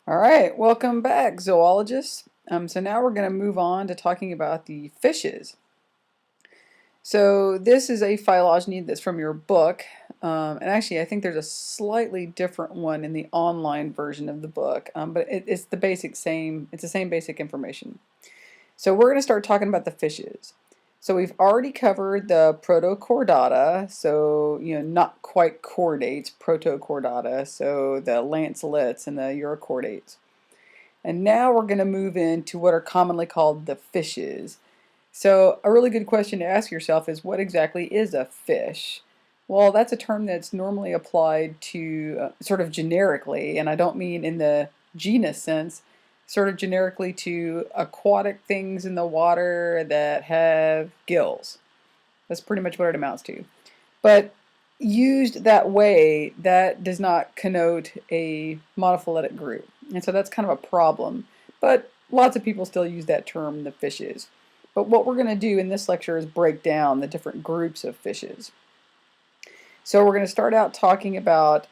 All right, welcome back, zoologists. So now we're going to move on to talking about the fishes. So this is a phylogeny that's from your book, and actually I think there's a slightly different one in the online version of the book, but it's the basic same. It's the same basic information. So we're going to start talking about the fishes. So we've already covered the Protochordata, so not quite chordates, Protochordata, so the lancelets and the urochordates. And now we're going to move into what are commonly called the fishes. So a really good question to ask yourself is, what exactly is a fish? Well, that's a term that's normally applied to sort of generically, and I don't mean in the genus sense, sort of generically to aquatic things in the water that have gills. That's pretty much what it amounts to. But used that way, that does not connote a monophyletic group. And so that's kind of a problem. But lots of people still use that term, the fishes. But what we're going to do in this lecture is break down the different groups of fishes. So we're going to start out talking about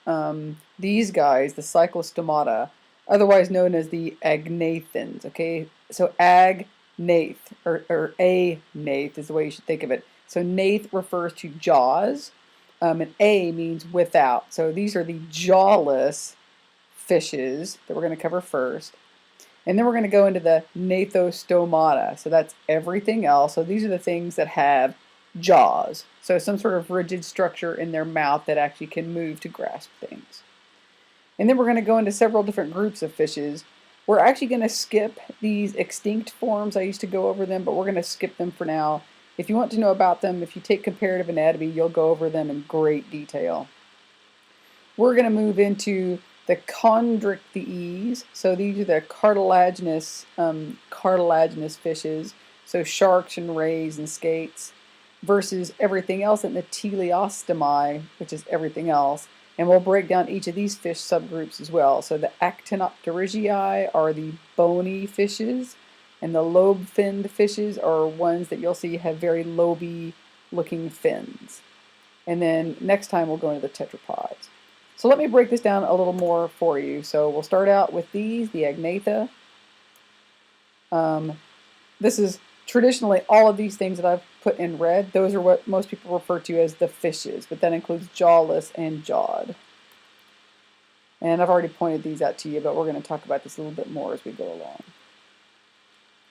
these guys, the Cyclostomata, otherwise known as the agnathans. Okay, so agnath, or a-nath is the way you should think of it. So nath refers to jaws, and a means without. So these are the jawless fishes that we're going to cover first. And then we're going to go into the gnathostomata. So that's everything else. So these are the things that have jaws. So some sort of rigid structure in their mouth that actually can move to grasp things. And then we're going to go into several different groups of fishes. We're actually going to skip these extinct forms. I used to go over them, but we're going to skip them for now. If you want to know about them, if you take comparative anatomy, you'll go over them in great detail. We're going to move into the chondrichthyes. So these are the cartilaginous fishes, so sharks and rays and skates, versus everything else in the teleostomi, which is everything else. And we'll break down each of these fish subgroups as well. So the Actinopterygii are the bony fishes, and the lobe-finned fishes are ones that you'll see have very loby looking fins. And then next time we'll go into the tetrapods. So let me break this down a little more for you. So we'll start out with these, the Agnatha. This is traditionally all of these things that I've put in red. Those are what most people refer to as the fishes, but that includes jawless and jawed. And I've already pointed these out to you, but we're going to talk about this a little bit more as we go along.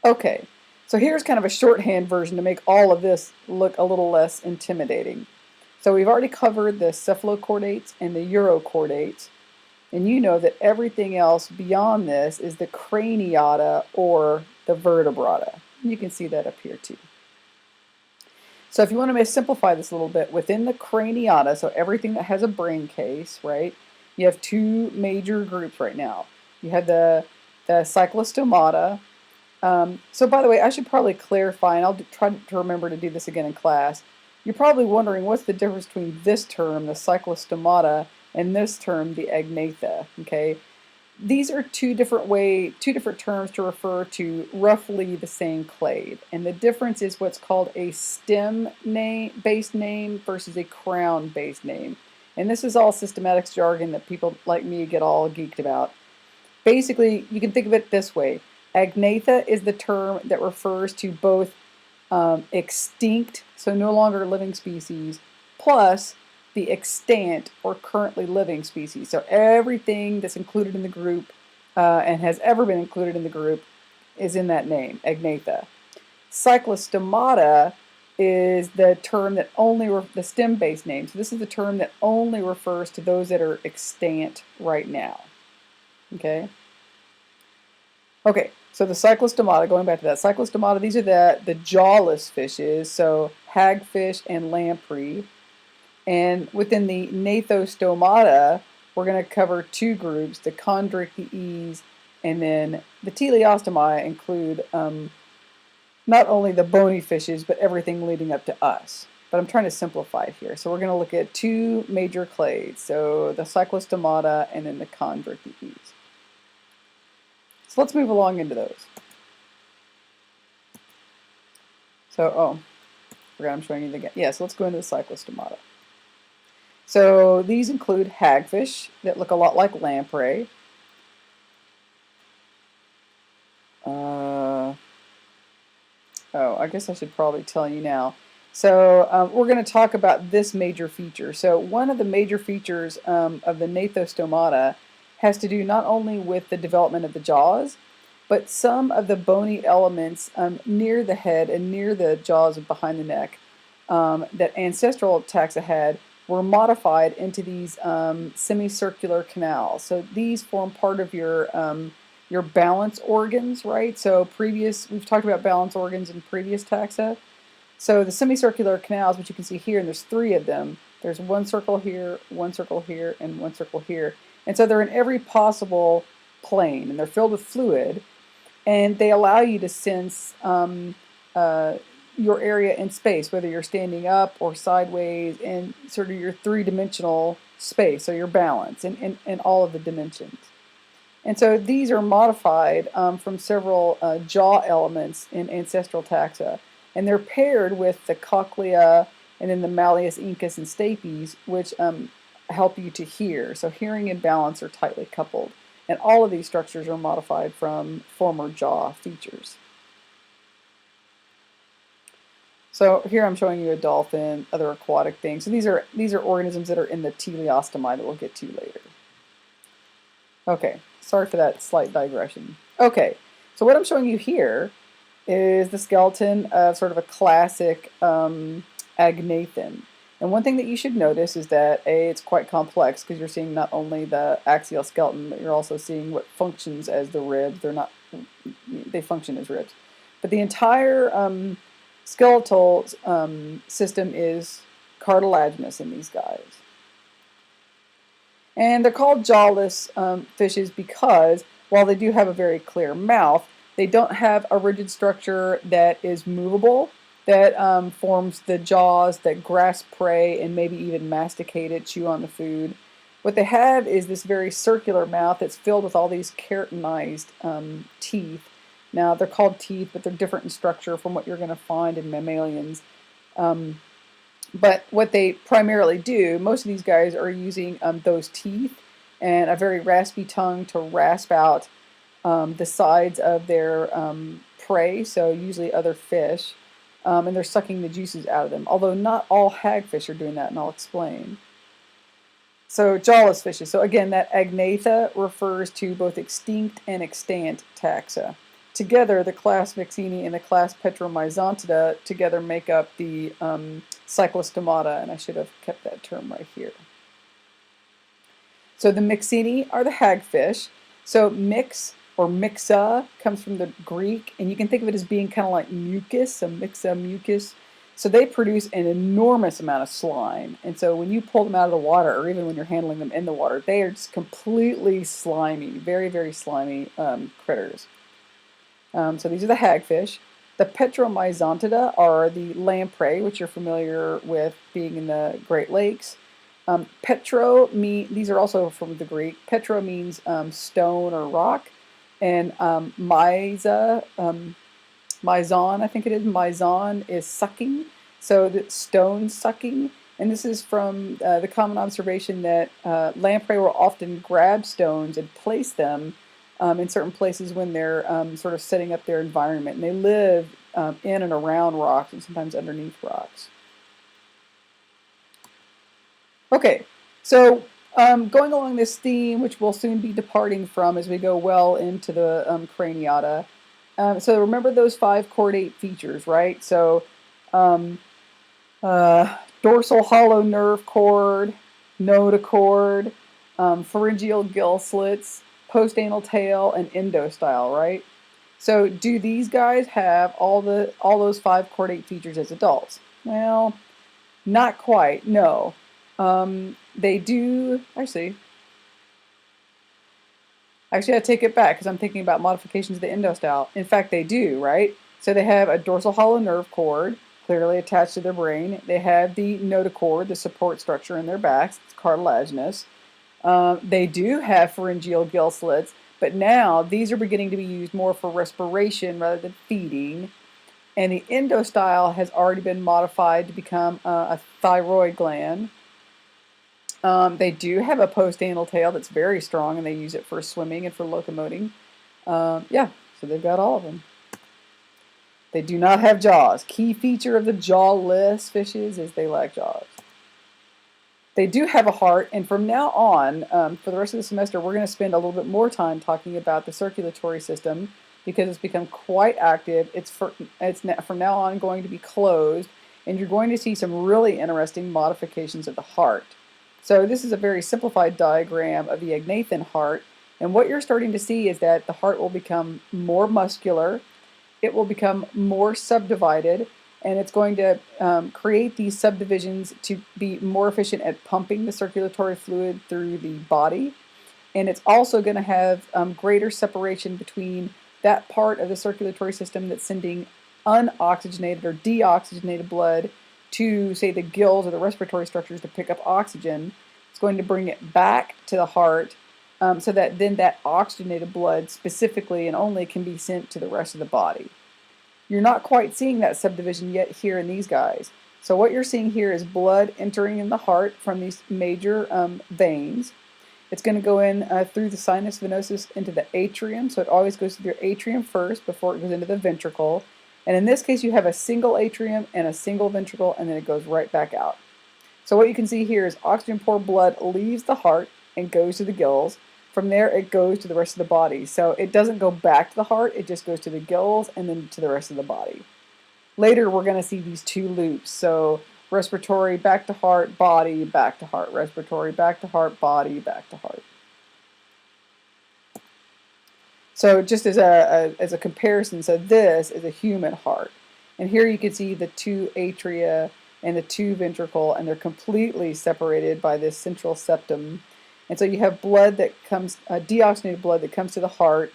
Okay, so here's kind of a shorthand version to make all of this look a little less intimidating. So we've already covered the cephalochordates and the urochordates, and you know that everything else beyond this is the craniata or the vertebrata. You can see that up here too. So if you want to simplify this a little bit, within the craniata, so everything that has a brain case, right, you have two major groups right now. You have the Cyclostomata. So by the way, I should probably clarify, and I'll try to remember to do this again in class. You're probably wondering what's the difference between this term, the Cyclostomata, and this term, the Agnatha. Okay, these are two different terms to refer to roughly the same clade, and the difference is what's called a stem based name versus a crown based name. And this is all systematics jargon that people like me get all geeked about. Basically, you can think of it this way. Agnatha is the term that refers to both extinct, so no longer living species, plus the extant or currently living species. So everything that's included in the group and has ever been included in the group is in that name, Agnatha. Cyclostomata is the term that only, the stem-based name. So this is the term that only refers to those that are extant right now. Okay? Okay, so the Cyclostomata, going back to that, Cyclostomata, these are the jawless fishes, so hagfish and lamprey. And within the Gnathostomata, we're going to cover two groups, the chondrichthyes, and then the teleostomi include not only the bony fishes, but everything leading up to us. But I'm trying to simplify it here. So we're going to look at two major clades, so the Cyclostomata and then the chondrichthyes. So let's move along into those. So, forgot I'm showing you the, yeah, so let's go into the Cyclostomata. So these include hagfish that look a lot like lamprey. Oh, I guess I should probably tell you now. So we're going to talk about this major feature. So one of the major features of the Gnathostomata has to do not only with the development of the jaws, but some of the bony elements near the head and near the jaws and behind the neck that ancestral taxa had were modified into these semicircular canals. So these form part of your balance organs, right? So we've talked about balance organs in previous taxa. So the semicircular canals, which you can see here, and there's three of them. There's one circle here, and one circle here. And so they're in every possible plane, and they're filled with fluid, and they allow you to sense your area in space, whether you're standing up or sideways, and sort of your three-dimensional space, so your balance in all of the dimensions. And so these are modified from several jaw elements in ancestral taxa. And they're paired with the cochlea and then the malleus incus and stapes, which help you to hear. So hearing and balance are tightly coupled. And all of these structures are modified from former jaw features. So here I'm showing you a dolphin, other aquatic things. So these are organisms that are in the teleostomi that we'll get to later. Okay, sorry for that slight digression. Okay, so what I'm showing you here is the skeleton of sort of a classic agnathan. And one thing that you should notice is that it's quite complex because you're seeing not only the axial skeleton, but you're also seeing what functions as the ribs. They function as ribs. But the entire skeletal system is cartilaginous in these guys. And they're called jawless fishes because while they do have a very clear mouth, they don't have a rigid structure that is movable, that forms the jaws that grasp prey and maybe even masticate it, chew on the food. What they have is this very circular mouth that's filled with all these keratinized teeth. Now, they're called teeth, but they're different in structure from what you're going to find in mammalians. But what they primarily do, most of these guys are using those teeth and a very raspy tongue to rasp out the sides of their prey, so usually other fish, and they're sucking the juices out of them. Although not all hagfish are doing that, and I'll explain. So jawless fishes. So again, that Agnatha refers to both extinct and extant taxa. Together, the class Myxini and the class Petromyzontida together make up the Cyclostomata, and I should have kept that term right here. So the Myxini are the hagfish. So mix or mixa comes from the Greek, and you can think of it as being kind of like mucus, a mixa mucus. So they produce an enormous amount of slime, and so when you pull them out of the water, or even when you're handling them in the water, they are just completely slimy, very, very slimy critters. So these are the hagfish. The Petromyzontida are the lamprey, which you're familiar with being in the Great Lakes. These are also from the Greek. Petro means stone or rock, and myzon, I think it is. Myzon is sucking, so the stone sucking. And this is from the common observation that lamprey will often grab stones and place them in certain places when they're sort of setting up their environment. And they live in and around rocks and sometimes underneath rocks. Okay, so going along this theme, which we'll soon be departing from as we go well into the craniata. So remember those 5 chordate features, right? So dorsal hollow nerve cord, notochord, pharyngeal gill slits, postanal tail, and endostyle, right? So do these guys have all those 5 chordate features as adults? Well, not quite, no. They do, actually I take it back because I'm thinking about modifications of the endostyle. In fact, they do, right? So they have a dorsal hollow nerve cord, clearly attached to their brain. They have the notochord, the support structure in their backs. It's cartilaginous. They do have pharyngeal gill slits, but now these are beginning to be used more for respiration rather than feeding. And the endostyle has already been modified to become a thyroid gland. They do have a postanal tail that's very strong, and they use it for swimming and for locomoting. Yeah, so they've got all of them. They do not have jaws. Key feature of the jawless fishes is they lack jaws. They do have a heart, and from now on, for the rest of the semester, we're going to spend a little bit more time talking about the circulatory system because it's become quite active. It's from now on going to be closed, and you're going to see some really interesting modifications of the heart. So this is a very simplified diagram of the agnathan heart, and what you're starting to see is that the heart will become more muscular, it will become more subdivided, and it's going to create these subdivisions to be more efficient at pumping the circulatory fluid through the body. And it's also going to have greater separation between that part of the circulatory system that's sending unoxygenated or deoxygenated blood to, say, the gills or the respiratory structures to pick up oxygen. It's going to bring it back to the heart so that then that oxygenated blood specifically and only can be sent to the rest of the body. You're not quite seeing that subdivision yet here in these guys. So what you're seeing here is blood entering in the heart from these major veins. It's going to go in through the sinus venosus into the atrium. So it always goes through your atrium first before it goes into the ventricle. And in this case, you have a single atrium and a single ventricle, and then it goes right back out. So what you can see here is oxygen-poor blood leaves the heart and goes to the gills. From there, it goes to the rest of the body. So it doesn't go back to the heart, it just goes to the gills and then to the rest of the body. Later, we're going to see these two loops. So respiratory, back to heart, body, back to heart. Respiratory, back to heart, body, back to heart. So just as a comparison, so this is a human heart. And here you can see the two atria and the two ventricle, and they're completely separated by this central septum. And so you have blood that comes, deoxygenated blood that comes to the heart,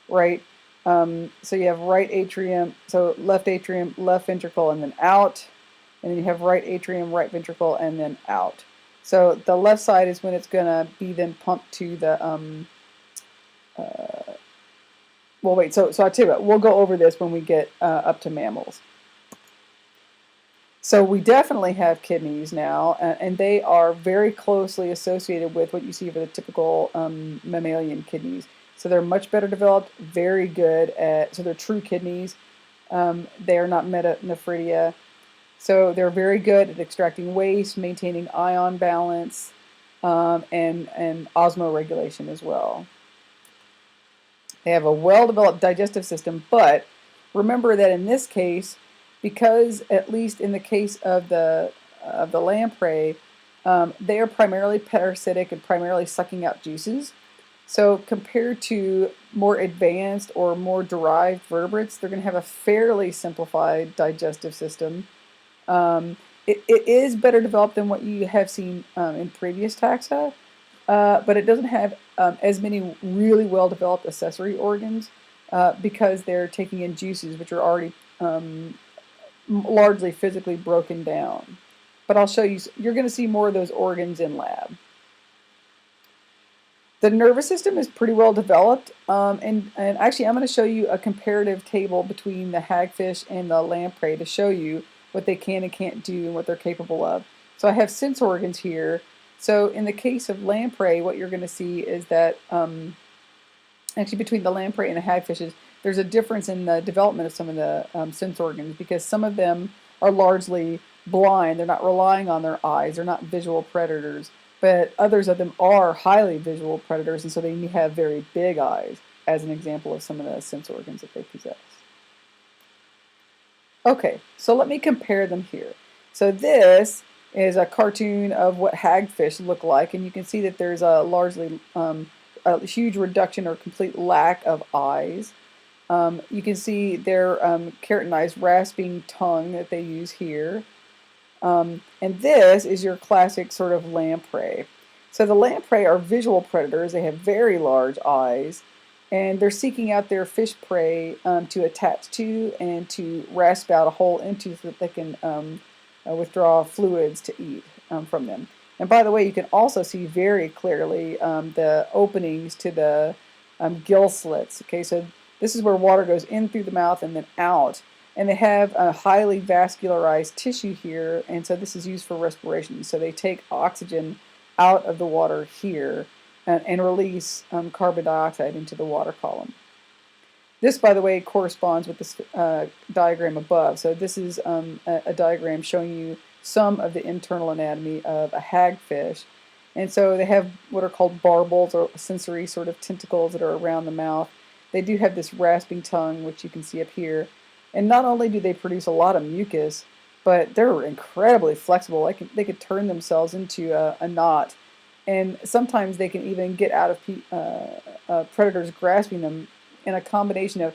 right? So you have right atrium, so left atrium, left ventricle, and then out. And then you have right atrium, right ventricle, and then out. So the left side is when it's going to be then pumped to the, well, wait, so I'll tell you what, we'll go over this when we get up to mammals. So we definitely have kidneys now, and they are very closely associated with what you see for the typical mammalian kidneys. So they're much better developed, very good at, so they're true kidneys. They are not metanephridia. So they're very good at extracting waste, maintaining ion balance, and osmoregulation as well. They have a well-developed digestive system, but remember that in this case, because at least in the case of the lamprey, they are primarily parasitic and primarily sucking out juices. So compared to more advanced or more derived vertebrates, they're going to have a fairly simplified digestive system. It is better developed than what you have seen in previous taxa, but it doesn't have as many really well-developed accessory organs because they're taking in juices which are already largely physically broken down. But I'll show you, you're going to see more of those organs in lab. The nervous system is pretty well developed, and actually I'm going to show you a comparative table between the hagfish and the lamprey to show you what they can and can't do and what they're capable of. So I have sense organs here. So in the case of lamprey, what you're going to see is that actually between the lamprey and the hagfishes, there's a difference in the development of some of the sense organs because some of them are largely blind. They're not relying on their eyes. They're not visual predators. But others of them are highly visual predators, and so they have very big eyes, as an example of some of the sense organs that they possess. Okay, so let me compare them here. So this is a cartoon of what hagfish look like, and you can see that there's a largely a huge reduction or complete lack of eyes. You can see their keratinized rasping tongue that they use here. And this is your classic sort of lamprey. So the lamprey are visual predators. They have very large eyes, and they're seeking out their fish prey to attach to and to rasp out a hole into so that they can withdraw fluids to eat from them. And by the way, you can also see very clearly the openings to the gill slits. Okay, so this is where water goes in through the mouth and then out. And they have a highly vascularized tissue here, and so this is used for respiration. So they take oxygen out of the water here and release carbon dioxide into the water column. This, by the way, corresponds with this diagram above. So this is a diagram showing you some of the internal anatomy of a hagfish. And so they have what are called barbels, or sensory sort of tentacles that are around the mouth. They do have this rasping tongue, which you can see up here. And not only do they produce a lot of mucus, but they're incredibly flexible. They could turn themselves into a knot. And sometimes they can even get out of predators grasping them in a combination of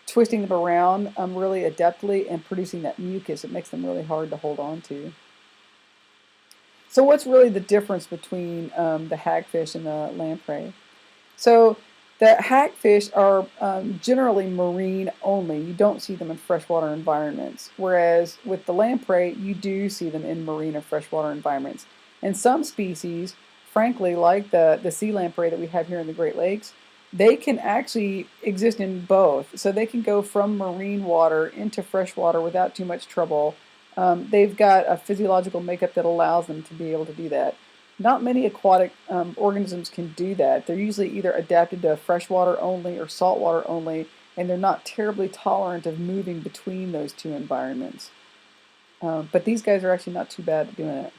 twisting them around really adeptly and producing that mucus. It makes them really hard to hold on to. So what's really the difference between the hagfish and the lamprey? So the hagfish are generally marine only. You don't see them in freshwater environments, whereas with the lamprey, you do see them in marine or freshwater environments. And some species, frankly, like the sea lamprey that we have here in the Great Lakes, they can actually exist in both. So they can go from marine water into freshwater without too much trouble. They've got a physiological makeup that allows them to be able to do that. Not many aquatic organisms can do that. They're usually either adapted to freshwater only or saltwater only, and they're not terribly tolerant of moving between those two environments. But these guys are actually not too bad at doing it.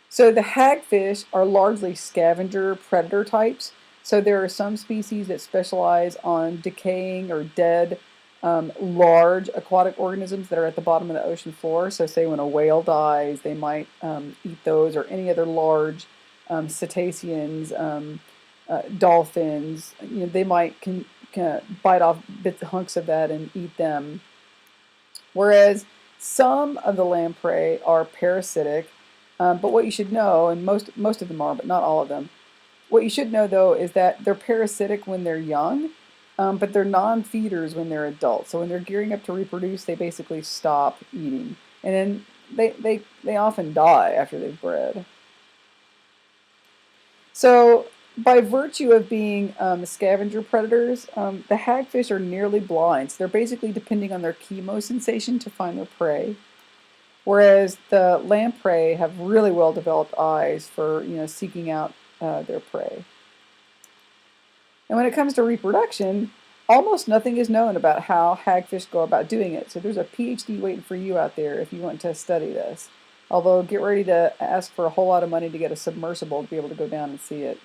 So the hagfish are largely scavenger predator types. So there are some species that specialize on decaying or dead large aquatic organisms that are at the bottom of the ocean floor. So say when a whale dies, they might eat those, or any other large cetaceans, dolphins. You know, they might can bite off bits, hunks of that and eat them. Whereas some of the lamprey are parasitic, but what you should know, and most of them are, but not all of them, what you should know though is that they're parasitic when they're young, but they're non-feeders when they're adults. So when they're gearing up to reproduce, they basically stop eating. And then they often die after they've bred. So by virtue of being scavenger predators, the hagfish are nearly blind. So they're basically depending on their chemosensation to find their prey. Whereas the lamprey have really well developed eyes for seeking out their prey. And when it comes to reproduction, almost nothing is known about how hagfish go about doing it. So there's a PhD waiting for you out there if you want to study this. Although get ready to ask for a whole lot of money to get a submersible to be able to go down and see it.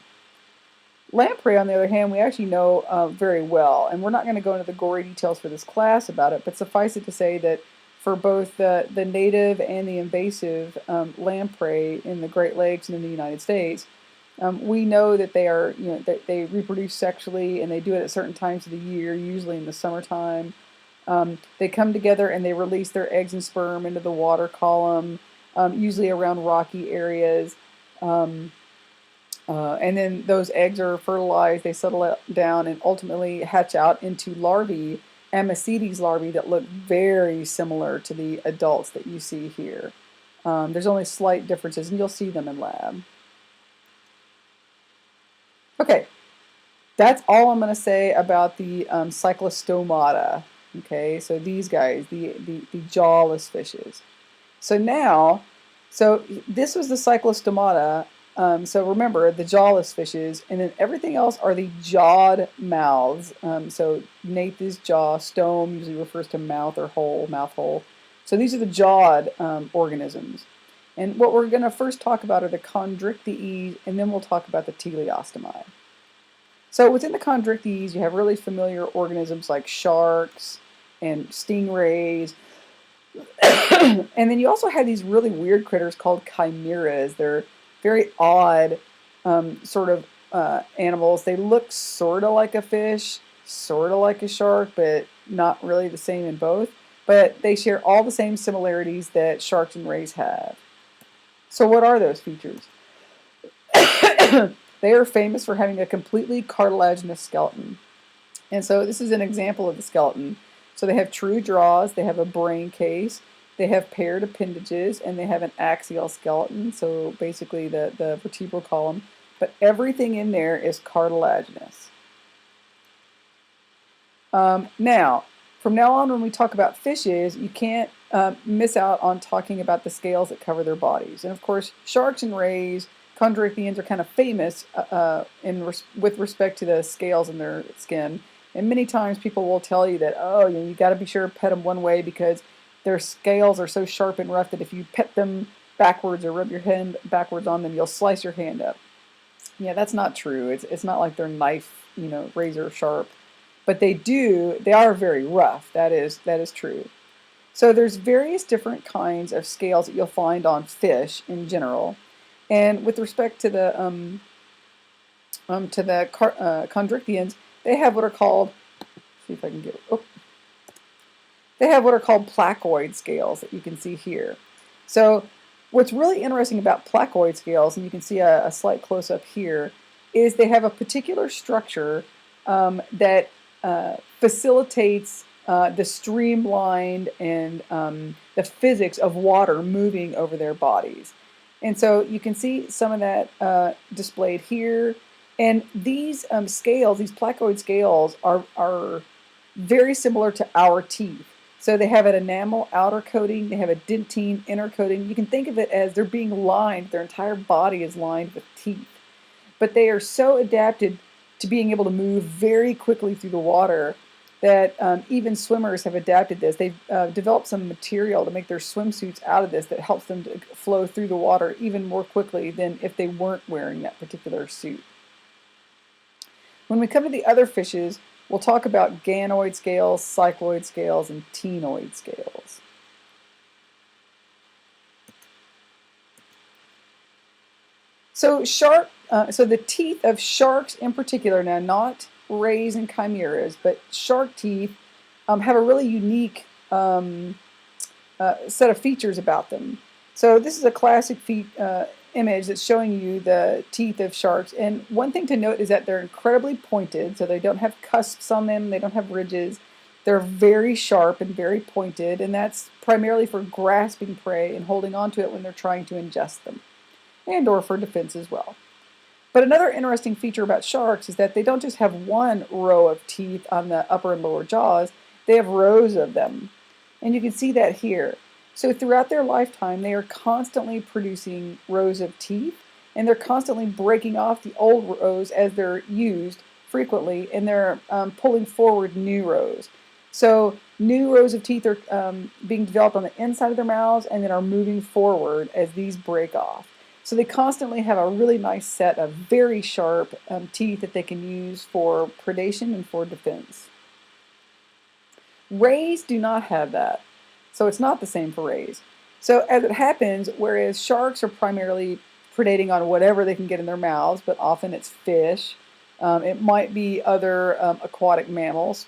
Lamprey, on the other hand, we actually know very well. And we're not going to go into the gory details for this class about it, but suffice it to say that for both the native and the invasive lamprey in the Great Lakes and in the United States, we know that they are, that they reproduce sexually, and they do it at certain times of the year, usually in the summertime. They come together and they release their eggs and sperm into the water column, usually around rocky areas. And then those eggs are fertilized, they settle down, and ultimately hatch out into larvae, Ammocetes larvae, that look very similar to the adults that you see here. There's only slight differences, and you'll see them in lab. Okay, that's all I'm going to say about the Cyclostomata. Okay, so these guys, the jawless fishes. So now, this was the Cyclostomata. So remember, the jawless fishes, and then everything else are the jawed mouths. So nape is jaw, stome usually refers to mouth or hole, mouth hole. So these are the jawed organisms. And what we're going to first talk about are the chondrichthyes, and then we'll talk about the teleostomi. So within the chondrichthyes, you have really familiar organisms like sharks and stingrays. And then you also have these really weird critters called chimeras. They're very odd sort of animals. They look sort of like a fish, sort of like a shark, but not really the same in both. But they share all the same similarities that sharks and rays have. So what are those features? They are famous for having a completely cartilaginous skeleton. And so this is an example of the skeleton. So they have true jaws, they have a brain case, they have paired appendages, and they have an axial skeleton, so basically the vertebral column. But everything in there is cartilaginous. Now, from now on, when we talk about fishes, you can't miss out on talking about the scales that cover their bodies. And of course, sharks and rays, chondrichthyans, are kind of famous with respect to the scales in their skin. And many times people will tell you that, oh, you got to be sure to pet them one way because their scales are so sharp and rough that if you pet them backwards or rub your hand backwards on them, you'll slice your hand up. Yeah, that's not true. It's not like they're knife, razor sharp, but they are very rough. That is true. So there's various different kinds of scales that you'll find on fish in general, and with respect to the chondrichthyans, they have what are called. See if I can get. Oh, they have what are called placoid scales that you can see here. So what's really interesting about placoid scales, and you can see a slight close-up here, is they have a particular structure that facilitates the streamlined and the physics of water moving over their bodies. And so you can see some of that displayed here. And these scales, these placoid scales, are very similar to our teeth. So they have an enamel outer coating, they have a dentine inner coating. You can think of it as they're being lined, their entire body is lined with teeth. But they are so adapted to being able to move very quickly through the water that even swimmers have adapted this. They've developed some material to make their swimsuits out of this that helps them to flow through the water even more quickly than if they weren't wearing that particular suit. When we come to the other fishes, we'll talk about ganoid scales, cycloid scales, and ctenoid scales. So the teeth of sharks in particular, now not rays and chimeras, but shark teeth have a really unique set of features about them. So this is a classic image that's showing you the teeth of sharks. And one thing to note is that they're incredibly pointed, so they don't have cusps on them, they don't have ridges. They're very sharp and very pointed, and that's primarily for grasping prey and holding onto it when they're trying to ingest them, and or for defense as well. But another interesting feature about sharks is that they don't just have one row of teeth on the upper and lower jaws, they have rows of them. And you can see that here. So throughout their lifetime, they are constantly producing rows of teeth, and they're constantly breaking off the old rows as they're used frequently, and they're pulling forward new rows. So new rows of teeth are being developed on the inside of their mouths and then are moving forward as these break off. So they constantly have a really nice set of very sharp teeth that they can use for predation and for defense. Rays do not have that. So it's not the same for rays. So as it happens, whereas sharks are primarily predating on whatever they can get in their mouths, but often it's fish, it might be other aquatic mammals.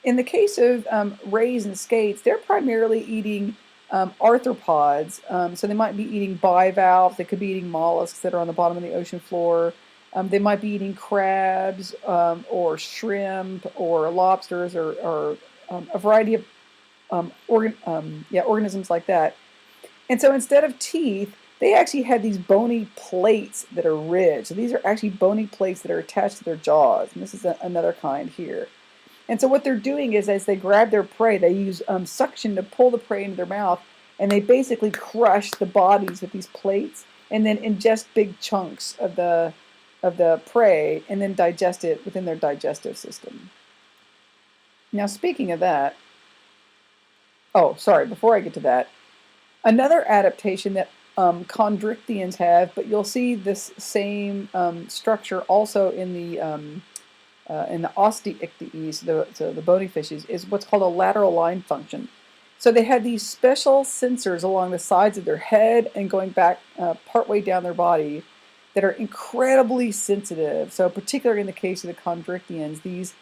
In the case of rays and skates, they're primarily eating arthropods. So they might be eating bivalves, they could be eating mollusks that are on the bottom of the ocean floor. They might be eating crabs or shrimp or lobsters or a variety of organisms like that. And so instead of teeth, they actually have these bony plates that are ridged. So these are actually bony plates that are attached to their jaws. And this is another kind here. And so what they're doing is as they grab their prey, they use suction to pull the prey into their mouth, and they basically crush the bodies with these plates and then ingest big chunks of the prey and then digest it within their digestive system. Now speaking of that, before I get to that, another adaptation that chondrichthyans have, but you'll see this same structure also in the osteichthyes, so the bony fishes, is what's called a lateral line function. So they have these special sensors along the sides of their head and going back partway down their body that are incredibly sensitive. So particularly in the case of the chondrichthyans, these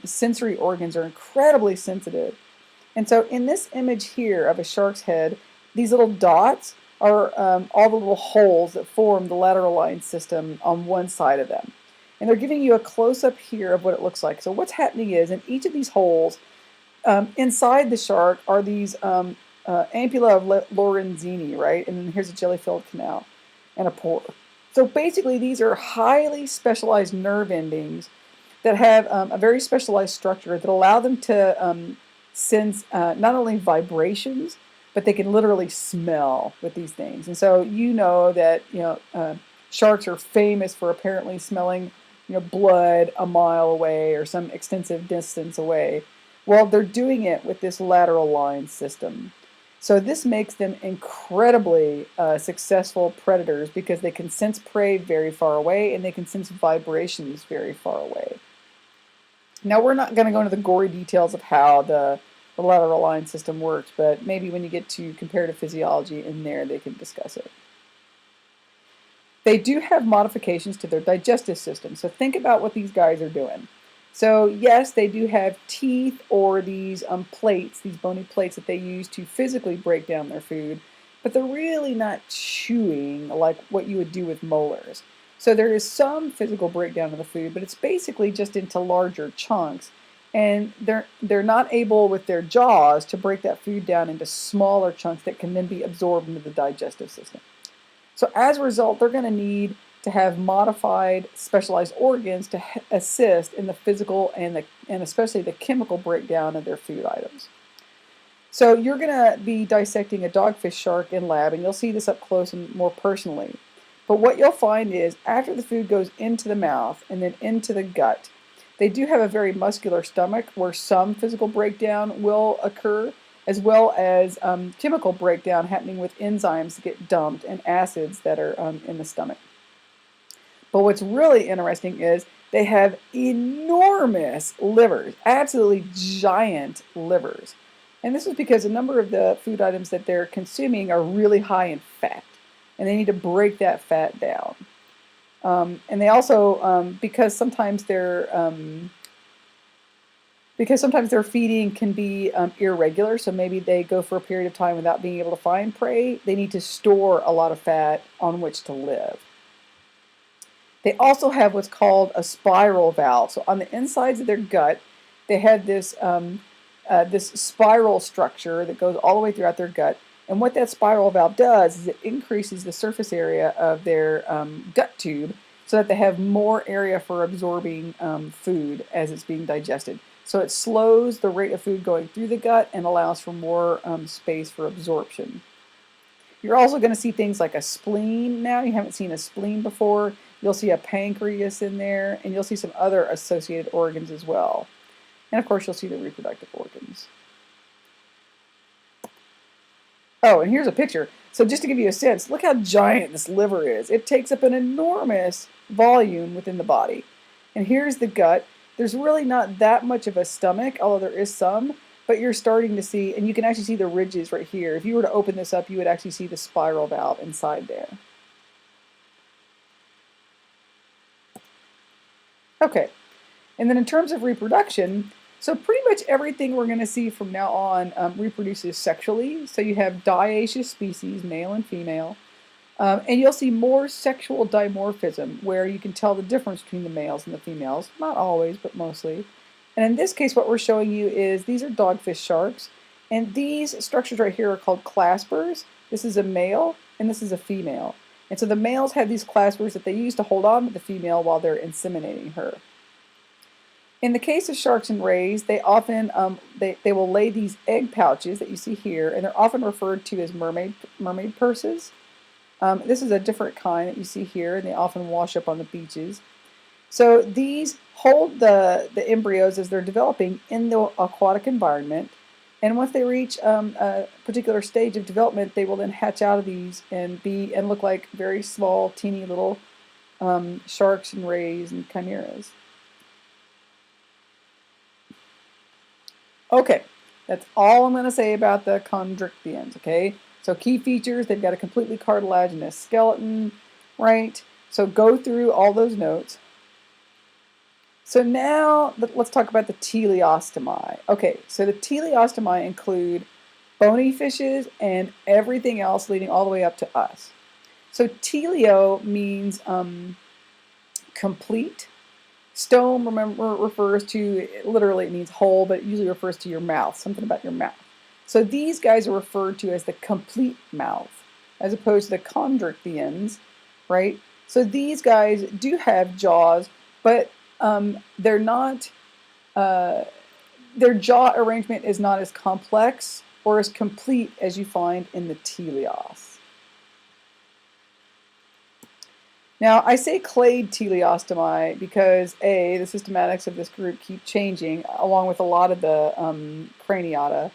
sensory organs are incredibly sensitive. And so in this image here of a shark's head, these little dots are all the little holes that form the lateral line system on one side of them. And they're giving you a close-up here of what it looks like. So what's happening is in each of these holes, inside the shark are these ampulla of Lorenzini, right? And then here's a jelly-filled canal and a pore. So basically these are highly specialized nerve endings that have a very specialized structure that allow them to sense not only vibrations, but they can literally smell with these things. And so you know that sharks are famous for apparently smelling blood a mile away or some extensive distance away. Well, they're doing it with this lateral line system. So this makes them incredibly successful predators because they can sense prey very far away and they can sense vibrations very far away. Now, we're not going to go into the gory details of how the lateral line system works, but maybe when you get to comparative physiology in there, they can discuss it. They do have modifications to their digestive system. So think about what these guys are doing. So yes, they do have teeth or these plates, these bony plates that they use to physically break down their food, but they're really not chewing like what you would do with molars. So there is some physical breakdown of the food, but it's basically just into larger chunks. And they're not able with their jaws to break that food down into smaller chunks that can then be absorbed into the digestive system. So as a result, they're going to need to have modified specialized organs to assist in the physical and especially the chemical breakdown of their food items. So you're going to be dissecting a dogfish shark in lab, and you'll see this up close and more personally. But what you'll find is after the food goes into the mouth and then into the gut, they do have a very muscular stomach where some physical breakdown will occur, as well as chemical breakdown happening with enzymes that get dumped and acids that are in the stomach. But what's really interesting is they have enormous livers, absolutely giant livers. And this is because a number of the food items that they're consuming are really high in fat, and they need to break that fat down. And they also, because sometimes their feeding can be irregular, so maybe they go for a period of time without being able to find prey, they need to store a lot of fat on which to live. They also have what's called a spiral valve. So on the insides of their gut, they have this spiral structure that goes all the way throughout their gut. And what that spiral valve does is it increases the surface area of their gut tube so that they have more area for absorbing food as it's being digested. So it slows the rate of food going through the gut and allows for more space for absorption. You're also going to see things like a spleen now. You haven't seen a spleen before. You'll see a pancreas in there, and you'll see some other associated organs as well. And of course, you'll see the reproductive organs. Oh, and here's a picture. So just to give you a sense, look how giant this liver is. It takes up an enormous volume within the body. And here's the gut. There's really not that much of a stomach, although there is some, but you're starting to see, and you can actually see the ridges right here. If you were to open this up, you would actually see the spiral valve inside there. Okay, and then in terms of reproduction, so pretty much everything we're going to see from now on reproduces sexually. So you have dioecious species, male and female, and you'll see more sexual dimorphism where you can tell the difference between the males and the females. Not always, but mostly. And in this case, what we're showing you is these are dogfish sharks, and these structures right here are called claspers. This is a male, and this is a female. And so the males have these claspers that they use to hold on to the female while they're inseminating her. In the case of sharks and rays, they often they will lay these egg pouches that you see here, and they're often referred to as mermaid purses. This is a different kind that you see here, and they often wash up on the beaches. So these hold the embryos as they're developing in the aquatic environment, and once they reach a particular stage of development, they will then hatch out of these and look like very small, teeny little sharks and rays and chimeras. Okay, that's all I'm going to say about the chondrichthyans, okay? So key features, they've got a completely cartilaginous skeleton, right? So go through all those notes. So now let's talk about the teleostomi. Okay, so the teleostomi include bony fishes and everything else leading all the way up to us. So teleo means complete. Stome, remember, refers to, literally it means whole, but it usually refers to your mouth, something about your mouth. So these guys are referred to as the complete mouth, as opposed to the chondrichthyans, right? So these guys do have jaws, but they're not, their jaw arrangement is not as complex or as complete as you find in the teleos. Now, I say clade teleostomi because A, the systematics of this group keep changing along with a lot of the craniata.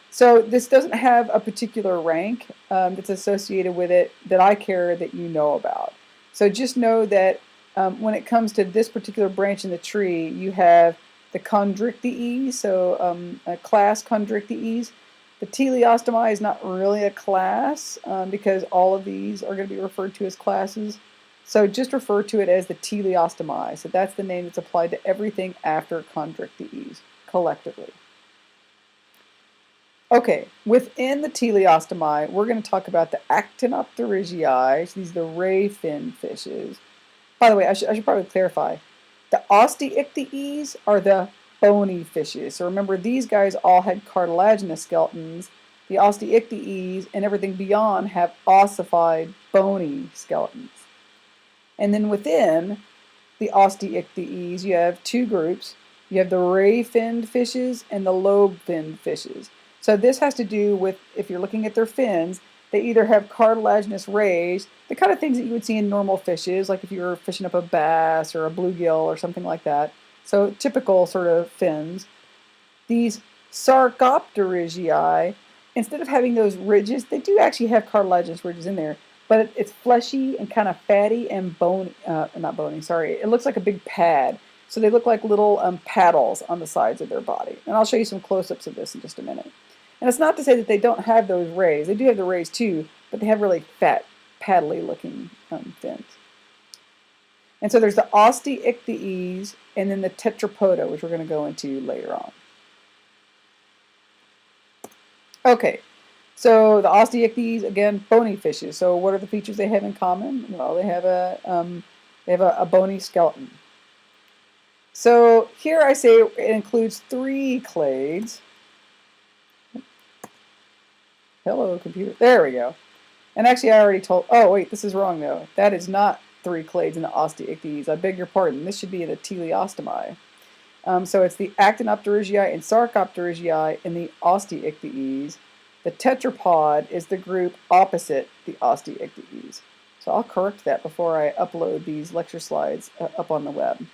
So this doesn't have a particular rank that's associated with it that I care that you know about. So just know that when it comes to this particular branch in the tree, you have the Chondrichthyes, so a class Chondrichthyes. The teleostomi is not really a class because all of these are going to be referred to as classes. So just refer to it as the teleostomi. So that's the name that's applied to everything after Chondrichthyes collectively. Okay, within the teleostomi, we're going to talk about the Actinopterygii. So these are the ray fin fishes. By the way, I should probably clarify. The Osteichthyes are the bony fishes. So remember, these guys all had cartilaginous skeletons. The Osteichthyes and everything beyond have ossified, bony skeletons. And then within the Osteichthyes, you have two groups. You have the ray-finned fishes and the lobe-finned fishes. So this has to do with, if you're looking at their fins, they either have cartilaginous rays, the kind of things that you would see in normal fishes, like if you were fishing up a bass or a bluegill or something like that. So typical sort of fins. These Sarcopterygii, instead of having those ridges, they do actually have cartilaginous ridges in there, but it's fleshy and kind of fatty and bony, not bony, sorry. It looks like a big pad. So they look like little paddles on the sides of their body. And I'll show you some close-ups of this in just a minute. And it's not to say that they don't have those rays. They do have the rays too, but they have really fat, paddly looking fins. And so there's the Osteichthyes and then the Tetrapoda, which we're going to go into later on. Okay, so the Osteichthyes, again, bony fishes. So what are the features they have in common? Well, they have a bony skeleton. So here I say it includes 3 clades. Hello, computer. There we go. And actually, I already told. Oh, wait, this is wrong though. That is not 3 clades in the Osteichthyes. I beg your pardon. This should be the teleostomi. So it's the Actinopterygii and Sarcopterygii in the Osteichthyes. The tetrapod is the group opposite the Osteichthyes. So I'll correct that before I upload these lecture slides up on the web.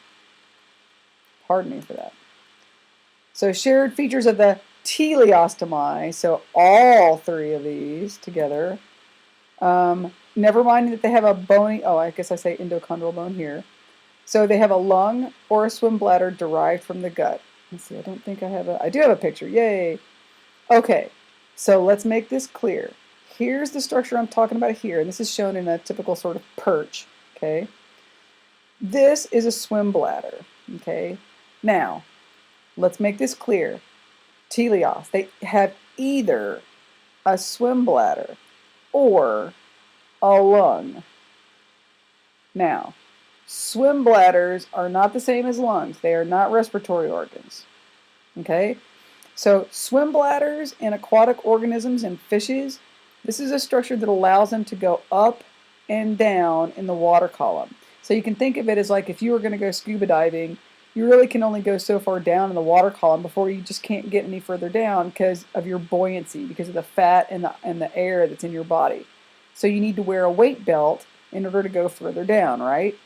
Pardon me for that. So shared features of the teleostomi, so all 3 of these together. Never mind that they have a bony, oh, I guess I say endochondral bone here. So they have a lung or a swim bladder derived from the gut. Let's see, I don't think I do have a picture, yay. Okay, so let's make this clear. Here's the structure I'm talking about here, and this is shown in a typical sort of perch, okay? This is a swim bladder, okay? Now, let's make this clear. Teleos, they have either a swim bladder or a lung. Now, swim bladders are not the same as lungs. They are not respiratory organs. Okay? So swim bladders in aquatic organisms and fishes, this is a structure that allows them to go up and down in the water column. So you can think of it as like if you were going to go scuba diving, you really can only go so far down in the water column before you just can't get any further down because of your buoyancy, because of the fat and the air that's in your body. So you need to wear a weight belt in order to go further down, right?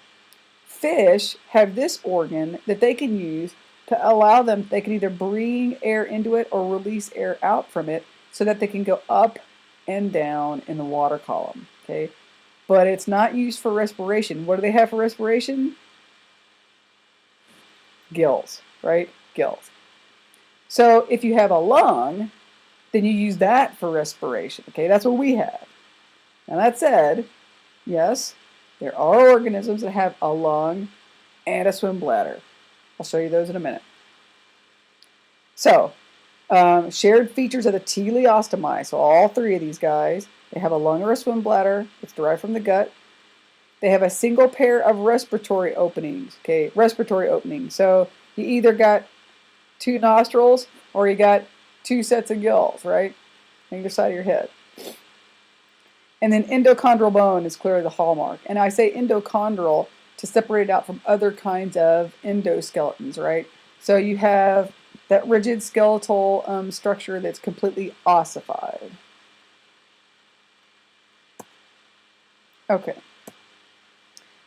Fish have this organ that they can use to allow them, they can either bring air into it or release air out from it so that they can go up and down in the water column, okay? But it's not used for respiration. What do they have for respiration? Gills, right? Gills. So if you have a lung, then you use that for respiration, okay? That's what we have. Now that said, yes, there are organisms that have a lung and a swim bladder. I'll show you those in a minute. So, shared features of the teleostomi. So all 3 of these guys, they have a lung or a swim bladder. It's derived from the gut. They have a single pair of respiratory openings. Okay, respiratory openings. So you either got 2 nostrils or you got 2 sets of gills, right? On either side of your head. And then endochondral bone is clearly the hallmark. And I say endochondral to separate it out from other kinds of endoskeletons, right? So you have that rigid skeletal structure that's completely ossified. Okay.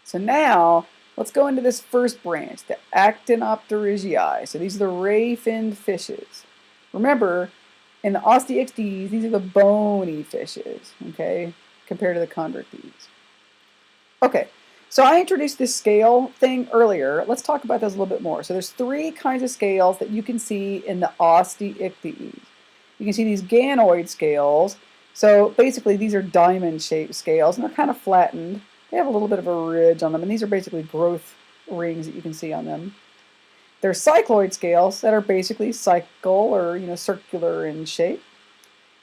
So now let's go into this first branch, the Actinopterygii. So these are the ray-finned fishes. Remember, in the Osteichthyes, these are the bony fishes, okay, compared to the Chondrichthyes. Okay, so I introduced this scale thing earlier. Let's talk about those a little bit more. So there's three kinds of scales that you can see in the Osteichthyes. You can see these ganoid scales. So basically these are diamond-shaped scales, and they're kind of flattened. They have a little bit of a ridge on them, and these are basically growth rings that you can see on them. There's cycloid scales that are basically cycle or circular in shape.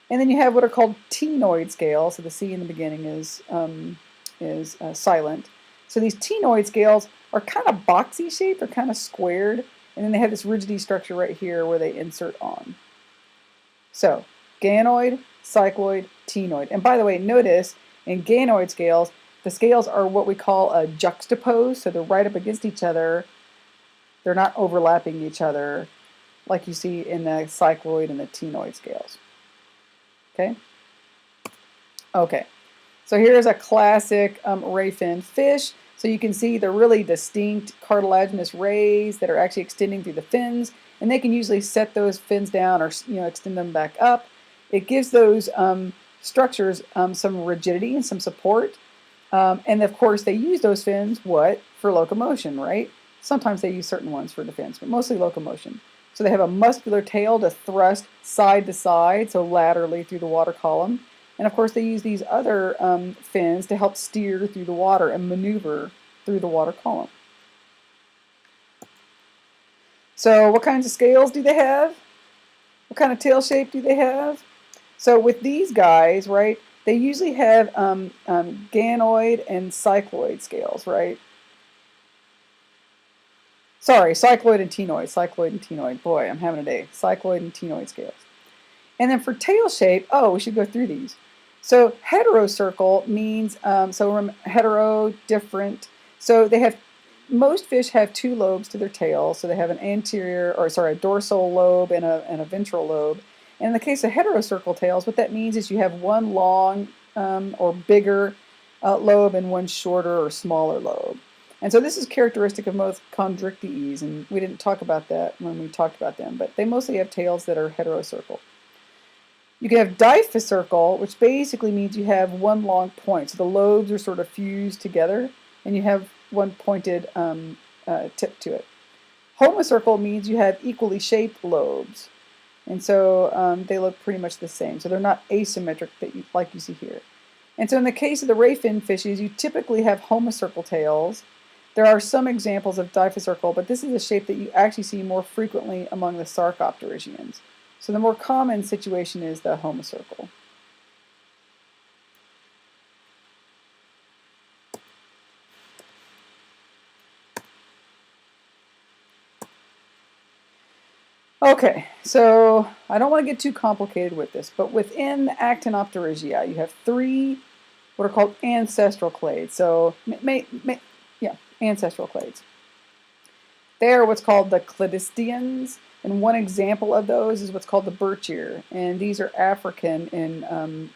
And then you have what are called ctenoid scales. So the C in the beginning is silent. So these ctenoid scales are kind of boxy shaped, they're kind of squared, and then they have this rigidity structure right here where they insert on. So ganoid, cycloid, ctenoid. And by the way, notice in ganoid scales, the scales are what we call a juxtaposed, so they're right up against each other. They're not overlapping each other like you see in the cycloid and the ctenoid scales. Okay? Okay. So here's a classic ray-fin fish. So you can see the really distinct cartilaginous rays that are actually extending through the fins, and they can usually set those fins down or extend them back up. It gives those structures some rigidity and some support. And of course, they use those fins, for locomotion, right? Sometimes they use certain ones for defense, but mostly locomotion. So they have a muscular tail to thrust side to side, so laterally through the water column. And of course, they use these other fins to help steer through the water and maneuver through the water column. So what kinds of scales do they have? What kind of tail shape do they have? So with these guys, right, they usually have ganoid and cycloid scales, right? Sorry, cycloid and ctenoid. Boy, I'm having a day. Cycloid and ctenoid scales. And then for tail shape, we should go through these. So heterocircle means, hetero, different. So most fish have two lobes to their tail. So they have a dorsal lobe and a ventral lobe. And in the case of heterocircle tails, what that means is you have one long or bigger lobe and one shorter or smaller lobe. And so this is characteristic of most Chondrichthyes, and we didn't talk about that when we talked about them, but they mostly have tails that are heterocircle. You can have diphycircle, which basically means you have one long point. So the lobes are sort of fused together, and you have one pointed tip to it. Homocircle means you have equally shaped lobes, and so they look pretty much the same. So they're not asymmetric like you see here. And so in the case of the ray-fin fishes, you typically have homocircle tails. There are some examples of diphycircle, but this is a shape that you actually see more frequently among the Sarcopterygians. So the more common situation is the homocircle. Okay, so I don't want to get too complicated with this, but within the Actinopterygii, you have three what are called ancestral clades. So, ancestral clades. They are what's called the cladistians, and one example of those is what's called the birch-ear, and these are African in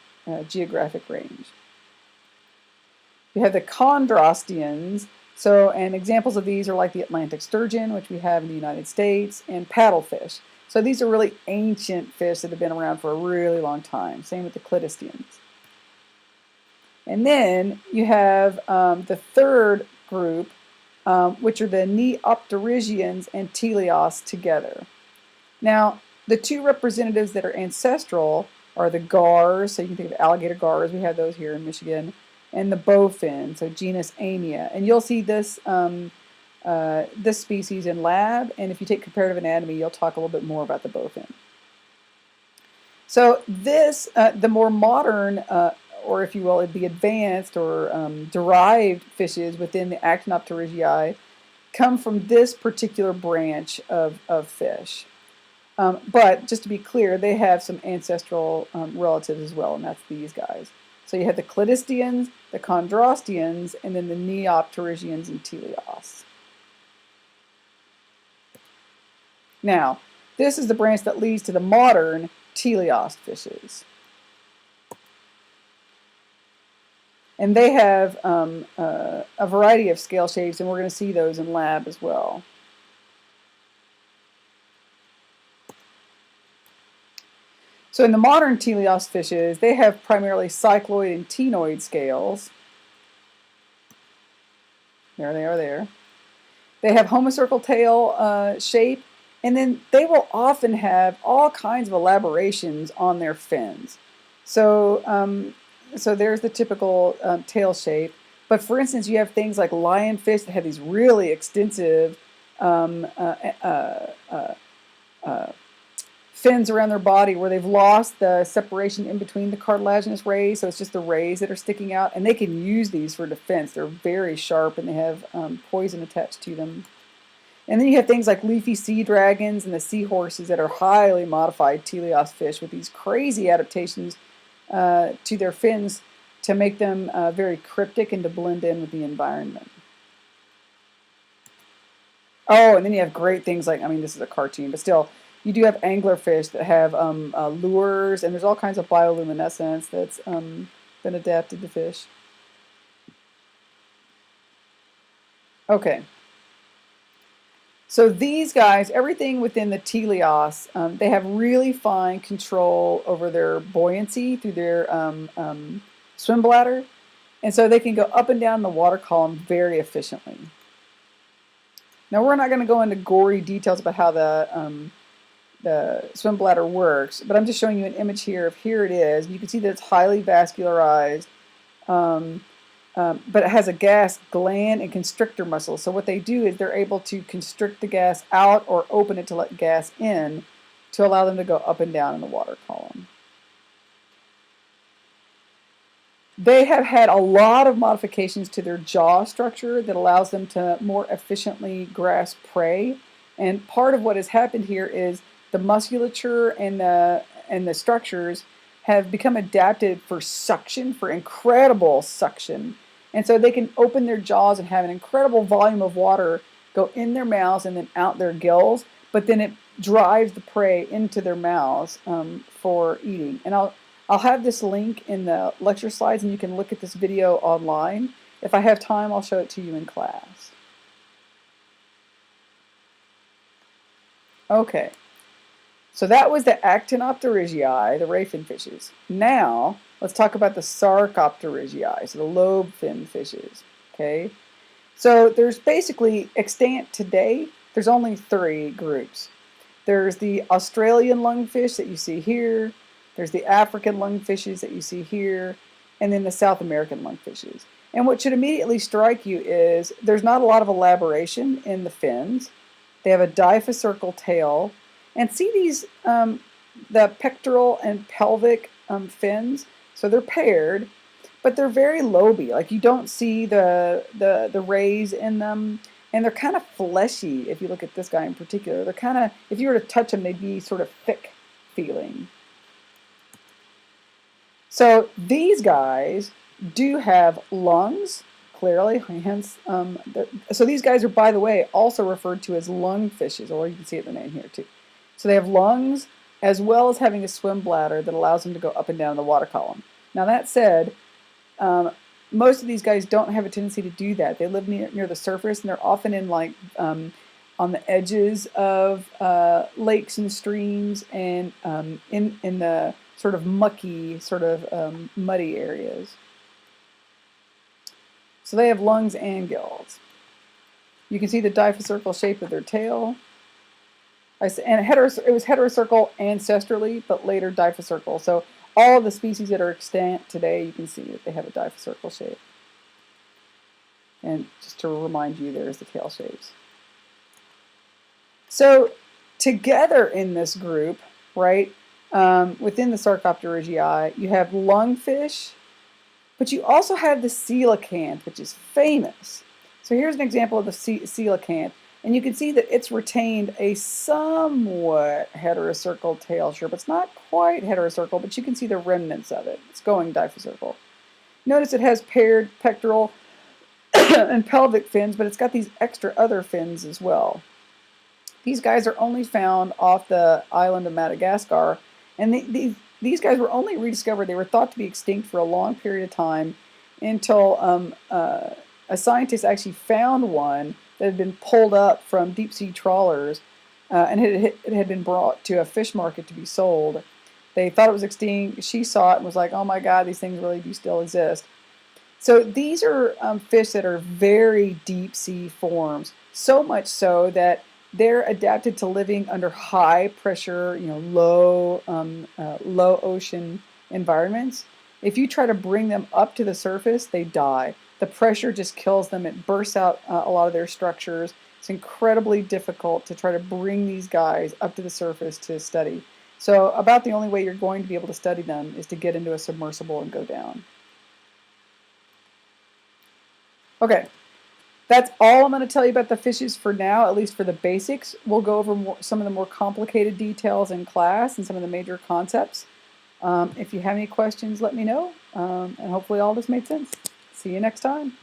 geographic range. We have the chondrosteans, and examples of these are like the Atlantic sturgeon, which we have in the United States, and paddlefish. So these are really ancient fish that have been around for a really long time. Same with the cladistians. And then you have the third group, which are the Neopterygians and Teleosts together. Now, the two representatives that are ancestral are the gars, so you can think of alligator gars, we have those here in Michigan, and the bowfin, so genus Amia. And you'll see this this species in lab, and if you take comparative anatomy, you'll talk a little bit more about the bowfin. So this, the more modern, or if you will, the advanced or derived fishes within the Actinopterygii come from this particular branch of fish. But just to be clear, they have some ancestral relatives as well, and that's these guys. So you have the cladistians, the chondrosteans, and then the Neopterygians and Teleosts. Now, this is the branch that leads to the modern teleost fishes. And they have a variety of scale shapes, and we're going to see those in lab as well. So in the modern teleost fishes, they have primarily cycloid and ctenoid scales. There they are there. They have homocircle tail shape, and then they will often have all kinds of elaborations on their fins. So, so there's the typical tail shape. But for instance, you have things like lionfish that have these really extensive um, uh, uh, uh, uh, fins around their body where they've lost the separation in between the cartilaginous rays, so it's just the rays that are sticking out, and they can use these for defense. They're very sharp and they have poison attached to them. And then you have things like leafy sea dragons and the seahorses that are highly modified teleost fish with these crazy adaptations to their fins to make them very cryptic and to blend in with the environment. Oh, and then you have great things like, I mean, this is a cartoon, but still, you do have anglerfish that have lures, and there's all kinds of bioluminescence that's been adapted to fish. Okay. So these guys, everything within the teleost, they have really fine control over their buoyancy through their swim bladder, and so they can go up and down the water column very efficiently. Now we're not going to go into gory details about how the swim bladder works, but I'm just showing you an image here of here it is. You can see that it's highly vascularized, but it has a gas gland and constrictor muscles. So what they do is they're able to constrict the gas out or open it to let gas in to allow them to go up and down in the water column. They have had a lot of modifications to their jaw structure that allows them to more efficiently grasp prey. And part of what has happened here is the musculature and the structures have become adapted for suction, for incredible suction. And so they can open their jaws and have an incredible volume of water go in their mouths and then out their gills, but then it drives the prey into their mouths for eating. And I'll have this link in the lecture slides, and you can look at this video online. If I have time, I'll show it to you in class. Okay, so that was the Actinopterygii, the ray fin fishes. Now, let's talk about the Sarcopterygii, so the lobe fin fishes. Okay, so there's basically, extant today, there's only 3 groups. There's the Australian lungfish that you see here, there's the African lungfishes that you see here, and then the South American lungfishes. And what should immediately strike you is there's not a lot of elaboration in the fins. They have a diphthcircal tail. And see these, the pectoral and pelvic fins? So they're paired, but they're very loby. Like you don't see the rays in them. And they're kind of fleshy if you look at this guy in particular. They're kind of, if you were to touch them, they'd be sort of thick feeling. So these guys do have lungs, clearly, hence, so these guys are, by the way, also referred to as lungfishes, or you can see it in the name here too. So they have lungs, as well as having a swim bladder that allows them to go up and down the water column. Now that said, most of these guys don't have a tendency to do that. They live near the surface, and they're often in like on the edges of lakes and streams, and in the sort of mucky, sort of muddy areas. So they have lungs and gills. You can see the diphthcircal shape of their tail. And it was heterocircle ancestrally, but later diphthcircal. So all of the species that are extant today, you can see that they have a diphthcircal shape. And just to remind you, there's the tail shapes. So together in this group, right, within the Sarcopterygii, you have lungfish, but you also have the coelacanth, which is famous. So here's an example of the coelacanth, and you can see that it's retained a somewhat heterocircle tail shape. It's not quite heterocircle, but you can see the remnants of it. It's going diphthcircle. Notice it has paired pectoral and pelvic fins, but it's got these extra other fins as well. These guys are only found off the island of Madagascar, and these guys were only rediscovered. They were thought to be extinct for a long period of time, until a scientist actually found one that had been pulled up from deep sea trawlers, and it had been brought to a fish market to be sold. They thought it was extinct. She saw it and was like, oh my God, these things really do still exist. So these are fish that are very deep sea forms, so much so that they're adapted to living under high pressure, low ocean environments. If you try to bring them up to the surface, they die. The pressure just kills them. It bursts out a lot of their structures. It's incredibly difficult to try to bring these guys up to the surface to study. So about the only way you're going to be able to study them is to get into a submersible and go down. Okay, that's all I'm going to tell you about the fishes for now, at least for the basics. We'll go over some of the more complicated details in class and some of the major concepts. If you have any questions, let me know, and hopefully all this made sense. See you next time.